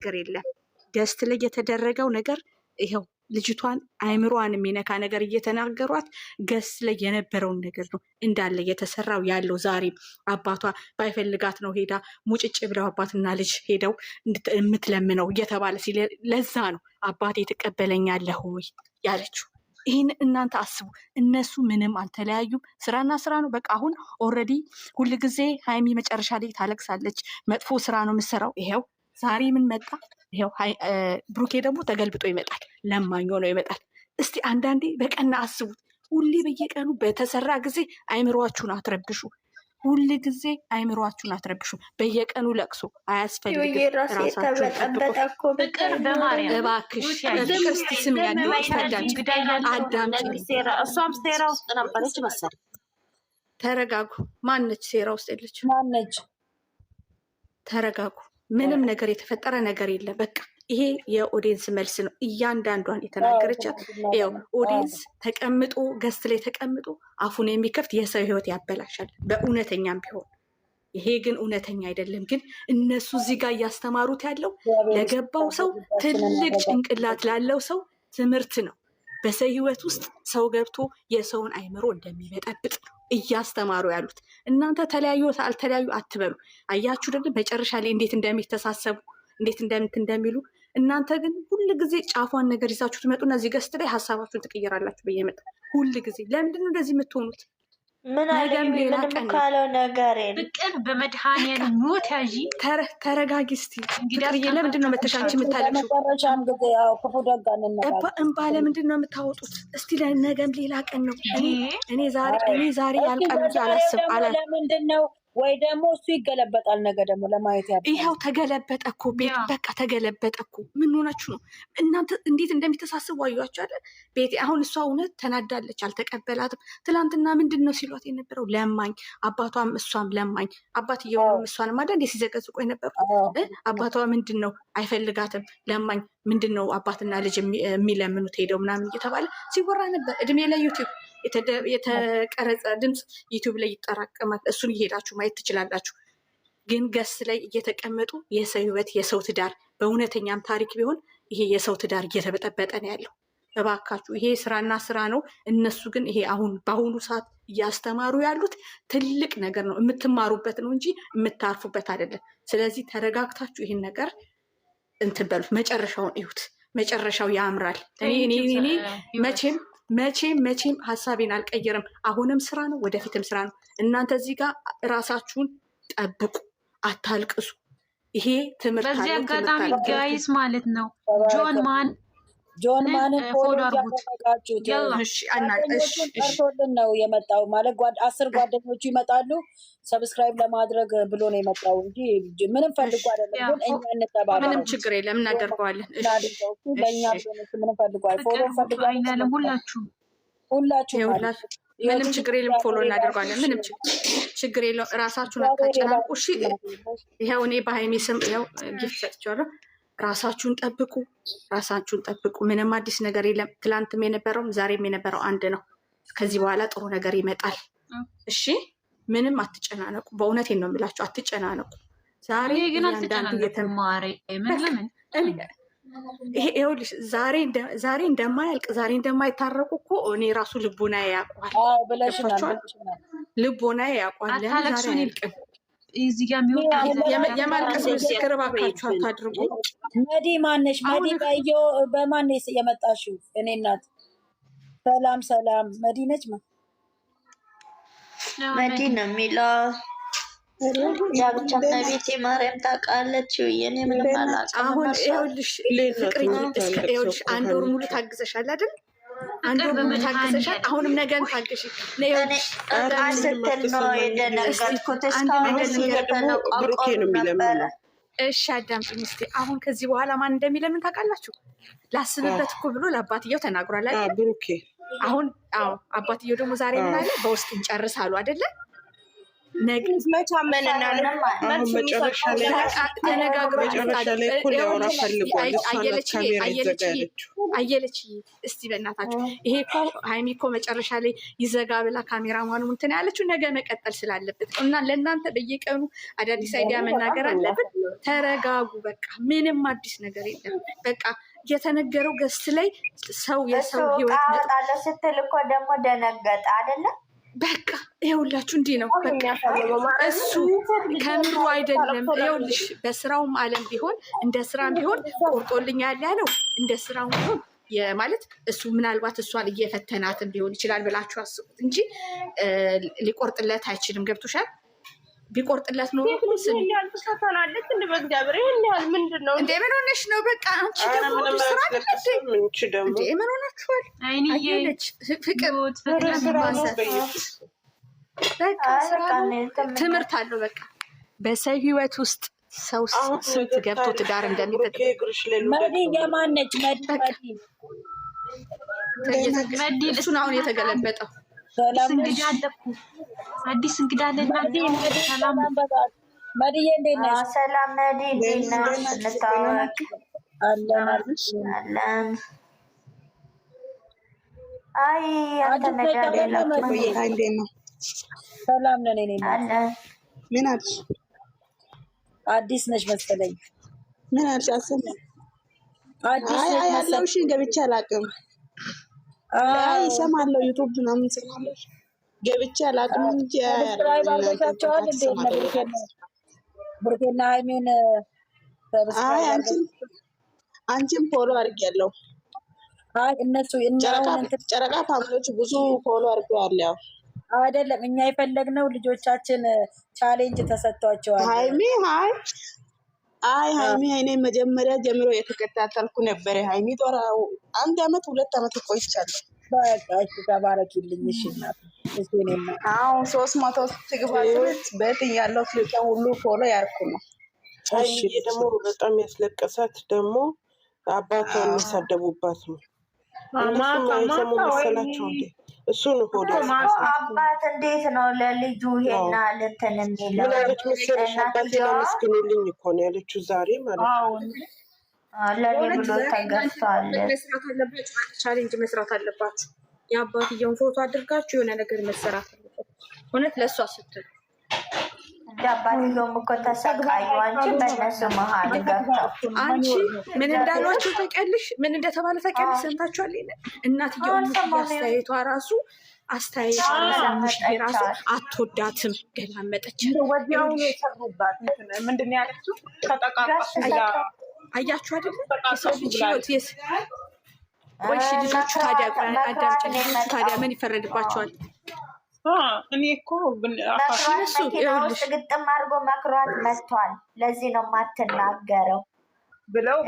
ነገር የለም። ገስት ላይ የተደረገው ነገር ይኸው ልጅቷን አይምሯን የሚነካ ነገር እየተናገሯት ገስት ላይ የነበረውን ነገር ነው እንዳለ እየተሰራው ያለው። ዛሬም አባቷ ባይፈልጋት ነው ሄዳ ሙጭጭ ብለው አባትና ልጅ ሄደው የምትለምነው እየተባለ ሲል ለዛ ነው አባቴ ትቀበለኛለህ ወይ ያለችው። ይህን እናንተ አስቡ። እነሱ ምንም አልተለያዩም። ስራና ስራ ነው በቃ። አሁን ኦልሬዲ ሁል ጊዜ ሀይሚ መጨረሻ ላይ ታለቅሳለች። መጥፎ ስራ ነው የምትሰራው። ይሄው ዛሬ ምን መጣ? ይሄው ብሩኬ ደግሞ ተገልብጦ ይመጣል፣ ለማኝ ሆኖ ይመጣል። እስቲ አንዳንዴ በቀና አስቡት። ሁሌ በየቀኑ በተሰራ ጊዜ አይምሯችሁን አትረብሹ። ሁል ጊዜ አይምሯችሁን አትረብሹ። በየቀኑ ለቅሶ አያስፈልግም። እባክሽ እስቲ ስም ያለው አዳምጪ። ተረጋጉ። ማነች ሴራ ውስጥ የለች? ማነች? ተረጋጉ። ምንም ነገር የተፈጠረ ነገር የለም። በቃ ይሄ የኦዲየንስ መልስ ነው። እያንዳንዷን የተናገረቻት ያው ኦዲየንስ ተቀምጦ ገስት ላይ ተቀምጦ አፉን የሚከፍት የሰው ህይወት ያበላሻል፣ በእውነተኛም ቢሆን። ይሄ ግን እውነተኛ አይደለም። ግን እነሱ እዚህ ጋር እያስተማሩት ያለው ለገባው ሰው ትልቅ ጭንቅላት ላለው ሰው ትምህርት ነው። በሰው ህይወት ውስጥ ሰው ገብቶ የሰውን አይምሮ እንደሚበጠብጥ እያስተማሩ ያሉት። እናንተ ተለያዩ አልተለያዩ አትበሉ። አያችሁ ደግሞ መጨረሻ ላይ እንዴት እንደሚተሳሰቡ እንዴት እንደሚሉ። እናንተ ግን ሁል ጊዜ ጫፏን ነገር ይዛችሁ ትመጡና እዚህ ገስት ላይ ሀሳባችሁን ትቀይራላችሁ። በየመጣ ሁል ጊዜ ለምንድን ነው እንደዚህ የምትሆኑት? ምን ምንም ካለው ነገር ፍቅር በመድኃኒዓለም ሞት ያዢ። ተረጋጊ እስቲ ፍቅርዬ። ለምንድን ነው መተሻንቺ የምታለቅሽው? እንባ ለምንድን ነው የምታወጡት? እስቲ ነገም ሌላ ቀን ነው። እኔ ዛሬ ያልቃል ብዬ አላስብ። ለምንድን ነው ወይ ደግሞ እሱ ይገለበጣል። ነገ ደግሞ ለማየት ይኸው ተገለበጠ እኮ ቤት፣ በቃ ተገለበጠ እኮ። ምን ሆናችሁ ነው እናንተ? እንዴት እንደሚተሳስቡ አዩዋቸው አይደል? ቤቴ አሁን እሷ እውነት ተናዳለች፣ አልተቀበላትም። ትላንትና ምንድን ነው ሲሏት የነበረው? ለማኝ አባቷም እሷም ለማኝ። አባትየውም እሷንም አይደል እንዴ ሲዘቀዝቁ የነበሩት? አባቷ ምንድን ነው አይፈልጋትም፣ ለማኝ። ምንድን ነው አባትና ልጅ የሚለምኑት ሄደው ምናምን እየተባለ ሲወራ ነበር። እድሜ ላይ ዩቲዩብ የተቀረጸ ድምፅ ዩቲዩብ ላይ ይጠራቀማል። እሱን እየሄዳችሁ ማየት ትችላላችሁ። ግን ገስ ላይ እየተቀመጡ የሰው ህይወት፣ የሰው ትዳር፣ በእውነተኛም ታሪክ ቢሆን ይሄ የሰው ትዳር እየተበጠበጠ ነው ያለው። እባካችሁ ይሄ ስራና ስራ ነው። እነሱ ግን ይሄ አሁን በአሁኑ ሰዓት እያስተማሩ ያሉት ትልቅ ነገር ነው። የምትማሩበት ነው እንጂ የምታርፉበት አይደለም። ስለዚህ ተረጋግታችሁ ይህን ነገር እንትን በሉት። መጨረሻውን እዩት። መጨረሻው ያምራል። እኔ መቼም ሀሳቤን አልቀየርም። አሁንም ስራ ነው፣ ወደፊትም ስራ ነው። እናንተ እዚህ ጋር እራሳችሁን ጠብቁ፣ አታልቅሱ። ይሄ ትምህርት አለ። በዚህ አጋጣሚ ጋይስ ማለት ነው ጆን ማንን ፎሎ አድርጉት። ጠርቶልን ነው የመጣው ማለት 10 ጓደኞቹ ይመጣሉ ሰብስክራይብ ለማድረግ ብሎ ነው የመጣው እንጂ ምንም ፈልጎ አይደለም። ግን እኛ እንተባባለን። ምንም ችግር የለም፣ እናደርገዋለን። ለእኛ ምንም ፈልጎ ፎሎ ፈልጓል። ሁላችሁ ምንም ችግር የለም፣ ፎሎ እናደርገዋለን። ምንም ችግር የለው። እራሳችሁን አታጨናንቁ። እሺ፣ ይኸው እኔ በሀይሜ ስም ይኸው ጊፍት ሰጥቼዋለሁ። ራሳችሁን ጠብቁ። ምንም አዲስ ነገር የለም። ትላንትም የነበረውም ዛሬም የነበረው አንድ ነው። ከዚህ በኋላ ጥሩ ነገር ይመጣል። እሺ፣ ምንም አትጨናነቁ። በእውነቴን ነው የምላችሁ፣ አትጨናነቁ። ዛሬ ግን አትጨናነቁ። ይኸውልሽ ዛሬ እንደማያልቅ ዛሬ እንደማይታረቁ እኮ እኔ ራሱ ልቦናዬ ያውቋል። ልቦናዬ ያውቋል። ዛሬ አያልቅም። እዚህ ጋር የማልቀስ ምስክር እባካችሁ አታድርጉ። መዲ ማነሽ? መዲ በማን የመጣሽው? እኔ እናት ሰላም መዲ ነች። መዲ ነው የሚለው ያ ብቻ ቤቴ ማርያም ታውቃለች። የኔ ምንም አላውቅም። አሁን ይኸውልሽ ፍቅርዬ፣ ይኸውልሽ አንድ ወር ሙሉ ታግዘሻል አይደል? አንድ ወር ሙሉ ታግዘሻል። አሁንም ነገን ታግሽ። ስትል ነው የደነገርኩት። እስካሁን ብሩኬ ነው የሚለምነው። እሺ አዳምጪኝ እስኪ። አሁን ከዚህ በኋላ ማን እንደሚለምን ታውቃላችሁ? ላስብበት እኮ ብሎ ለአባትየው ተናግሯል አይደል? ብሩኬ አሁን አባትየው ደግሞ ዛሬ ምን አለ? በውስጥ እንጨርሳሉ አይደለ? አየለች እስቲ በእናታችሁ ይሄ እኮ ሀይሚ እኮ መጨረሻ ላይ ይዘጋ ብላ ካሜራማኑ እንትን ያለችው ነገ መቀጠል ስላለበት እና ለእናንተ በየቀኑ አዳዲስ አይዲያ መናገር አለብን። ተረጋጉ። በቃ ምንም አዲስ ነገር የለም። በቃ የተነገረው ገስት ላይ ሰው የሰው ህይወት መጣለ ስትል እኮ ደግሞ ደነገጠ አይደለም። በቃ ይኸውላችሁ እንዲህ ነው። እሱ ከምሩ አይደለም። ይኸውልሽ በስራውም አለም ቢሆን እንደ ስራም ቢሆን ቆርጦልኛል ያለው እንደ ስራውም ቢሆን ማለት እሱ ምናልባት እሷን እየፈተናትን ሊሆን ይችላል ብላችሁ አስቡት እንጂ ሊቆርጥለት አይችልም። ገብቶሻል? ቢቆርጥለት ኖሮ ትፈተናለች እንደ በእግዚአብሔር ይሄን ያህል ምንድን ነው እንዴ? ምን ሆነሽ ነው? በቃ አንቺ ደግሞ ስራ አይደለም እንዴ? ምን ሆናችኋል? አየለች ፍቅር ትምህርት አለው። በቃ በሰው ህይወት ውስጥ ሰው ስንት ገብቶ ትዳር እንደሚጠማነች መዲ እሱን አሁን የተገለበጠው እንግዲህ አለኩ አዲስ እንግዳ አለ። ሰላም መዲዬ እንዴት ነሽ? ሰላም መዲ እንዴት ነሽ? እንታወቅ አለን። አይ አንተ ነገር የለም። እንዴት ነው? ሰላም ነን። እኔ አለ ምን አልሽ? አዲስ ነሽ መሰለኝ። ምን አልሽ? አሰማኝ። አዲስ ነሽ ያለው እሺ ገብቼ አላውቅም። አይ እሰማለሁ ዩቲዩብ ምናምን ስለማለሽ ገብቼ አላውቅም እንጂ ባለቻቸዋል እንዴ ብሩኬና ሀይሚን አይ አንቺን ፎሎ አድርጌያለሁ። አይ እነሱ ጨረቃ ፋሚሊዎች ብዙ ፎሎ አድርገዋል። ያው አይደለም እኛ የፈለግነው ልጆቻችን ቻሌንጅ ተሰጥቷቸዋል። ሀይሚ እኔ መጀመሪያ ጀምሮ የተከታተልኩ ነበረ። ሀይሚ ጦራ 1 አመት 2 አመት ቆይቻለሁ። በቃ እሺ ተባረኪልኝ። እሺ እናት አሁን 300 ትግባቶች በት ያለው ስለቀን ሁሉ ፎሎ ያርኩ ነው። እሺ ደግሞ በጣም ያስለቀሳት ደግሞ አባቷን የሚሳደቡባት ነው። ማማ መሰላቸው እንዴ? እሱን ሆደ አባት እንዴት ነው ለልጁ ይሄና ለተን የሚለው ምን አለች መሰለሽ? አባቴን አመስግኑልኝ እኮ ነው ያለችው ዛሬ ማለት ነው። ለኔ ብሎ ተገፍቷል። መስራት አለባችሁ፣ ቻሌንጅ መስራት አለባችሁ። የአባትየውን ፎቶ አድርጋችሁ የሆነ ነገር መሰራት አለበት። እውነት ለእሷ ስትል አባትየውም እኮ ተሰቃዩ። አንቺ በእነሱ መሀል ገብተው አንቺ ምን እንዳሏቸው ታውቂያለሽ? ምን እንደተባለ ታውቂያለሽ? ሰምታችኋል? እናትየው አስተያየቷ ራሱ አስተያየቷ ራሱ አትወዳትም። ገላመጠች። ወዲያውኑ የሰሩባት ምንድን ነው ያለችው? ተጠቃቀሱ አያችሁ አይደለ? የሰው ልጅ ህይወት ወይሽ ልጆቹ ታዲያ አዳምጪ። ልጆቹ ታዲያ ምን ይፈረድባቸዋል? እኔ እኮ መኪና ውስጥ ግጥም አድርጎ መክሯት መጥቷል። ለዚህ ነው የማትናገረው ብለው